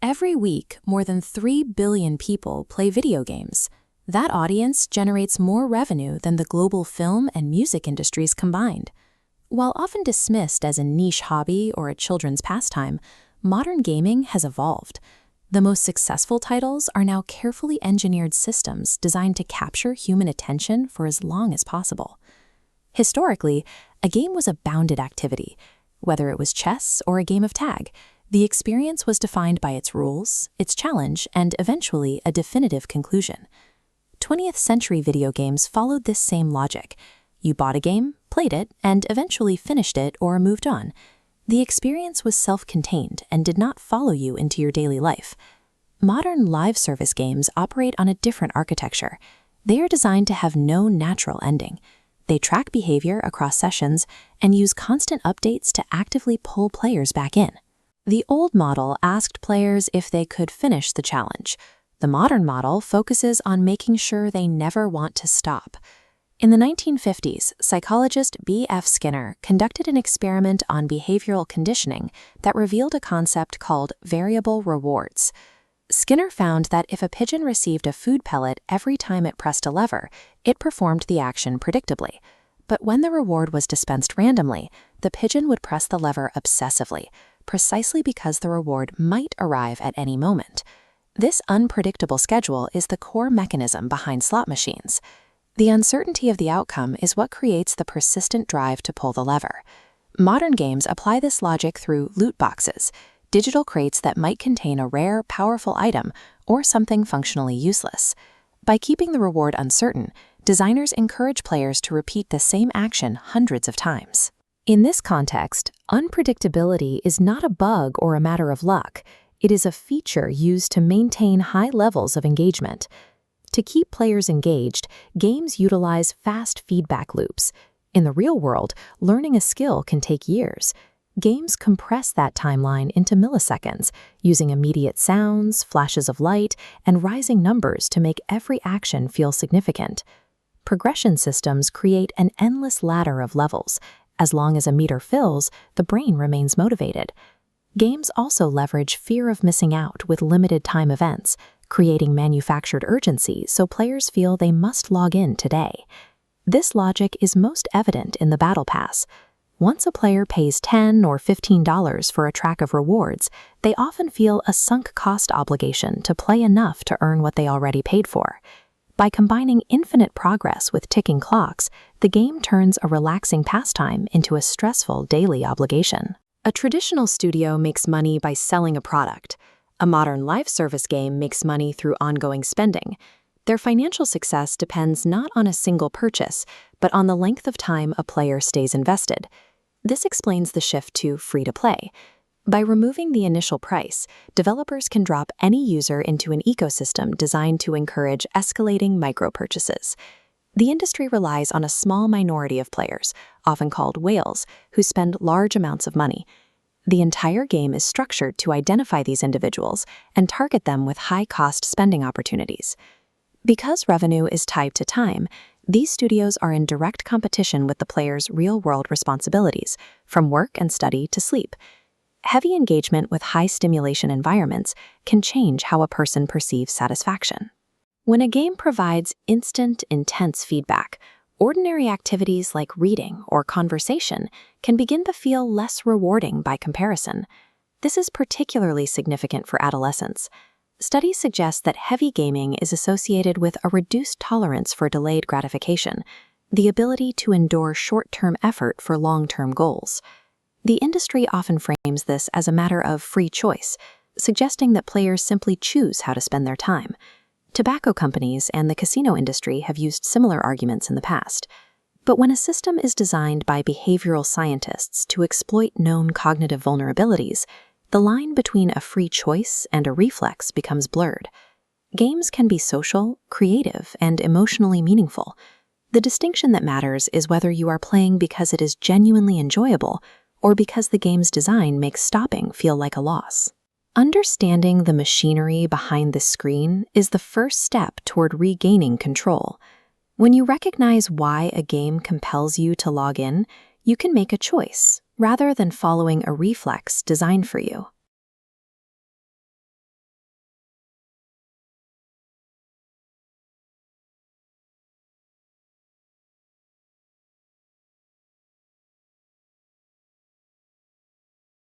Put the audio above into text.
Every week, more than 3 billion people play video games. That audience generates more revenue than the global film and music industries combined. While often dismissed as a niche hobby or a children's pastime, modern gaming has evolved. The most successful titles are now carefully engineered systems designed to capture human attention for as long as possible. Historically, a game was a bounded activity. Whether it was chess or a game of tag, the experience was defined by its rules, its challenge, and eventually a definitive conclusion. 20th century video games followed this same logic. You bought a game, played it, and eventually finished it or moved on. The experience was self-contained and did not follow you into your daily life. Modern live service games operate on a different architecture. They are designed to have no natural ending. They track behavior across sessions and use constant updates to actively pull players back in. The old model asked players if they could finish the challenge. The modern model focuses on making sure they never want to stop. In the 1950s, psychologist B.F. Skinner conducted an experiment on behavioral conditioning that revealed a concept called variable rewards. Skinner found that if a pigeon received a food pellet every time it pressed a lever, it performed the action predictably. But when the reward was dispensed randomly, the pigeon would press the lever obsessively, precisely because the reward might arrive at any moment. This unpredictable schedule is the core mechanism behind slot machines. The uncertainty of the outcome is what creates the persistent drive to pull the lever. Modern games apply this logic through loot boxes, digital crates that might contain a rare, powerful item or something functionally useless. By keeping the reward uncertain, designers encourage players to repeat the same action hundreds of times. In this context, unpredictability is not a bug or a matter of luck. It is a feature used to maintain high levels of engagement. To keep players engaged, games utilize fast feedback loops. In the real world, learning a skill can take years. Games compress that timeline into milliseconds, using immediate sounds, flashes of light, and rising numbers to make every action feel significant. Progression systems create an endless ladder of levels. As long as a meter fills, the brain remains motivated. Games also leverage fear of missing out with limited-time events, creating manufactured urgency so players feel they must log in today. This logic is most evident in the Battle Pass. Once a player pays $10 or $15 for a track of rewards, they often feel a sunk cost obligation to play enough to earn what they already paid for. By combining infinite progress with ticking clocks, the game turns a relaxing pastime into a stressful daily obligation. A traditional studio makes money by selling a product. A modern live service game makes money through ongoing spending. Their financial success depends not on a single purchase, but on the length of time a player stays invested. This explains the shift to free-to-play. By removing the initial price, developers can drop any user into an ecosystem designed to encourage escalating micro-purchases. The industry relies on a small minority of players, often called whales, who spend large amounts of money. The entire game is structured to identify these individuals and target them with high-cost spending opportunities. Because revenue is tied to time, these studios are in direct competition with the player's real-world responsibilities, from work and study to sleep. Heavy engagement with high-stimulation environments can change how a person perceives satisfaction. When a game provides instant, intense feedback, ordinary activities like reading or conversation can begin to feel less rewarding by comparison. This is particularly significant for adolescents. Studies suggest that heavy gaming is associated with a reduced tolerance for delayed gratification, the ability to endure short-term effort for long-term goals. The industry often frames this as a matter of free choice, suggesting that players simply choose how to spend their time. Tobacco companies and the casino industry have used similar arguments in the past. But when a system is designed by behavioral scientists to exploit known cognitive vulnerabilities, the line between a free choice and a reflex becomes blurred. Games can be social, creative, and emotionally meaningful. The distinction that matters is whether you are playing because it is genuinely enjoyable or because the game's design makes stopping feel like a loss. Understanding the machinery behind the screen is the first step toward regaining control. When you recognize why a game compels you to log in, you can make a choice, rather than following a reflex designed for you.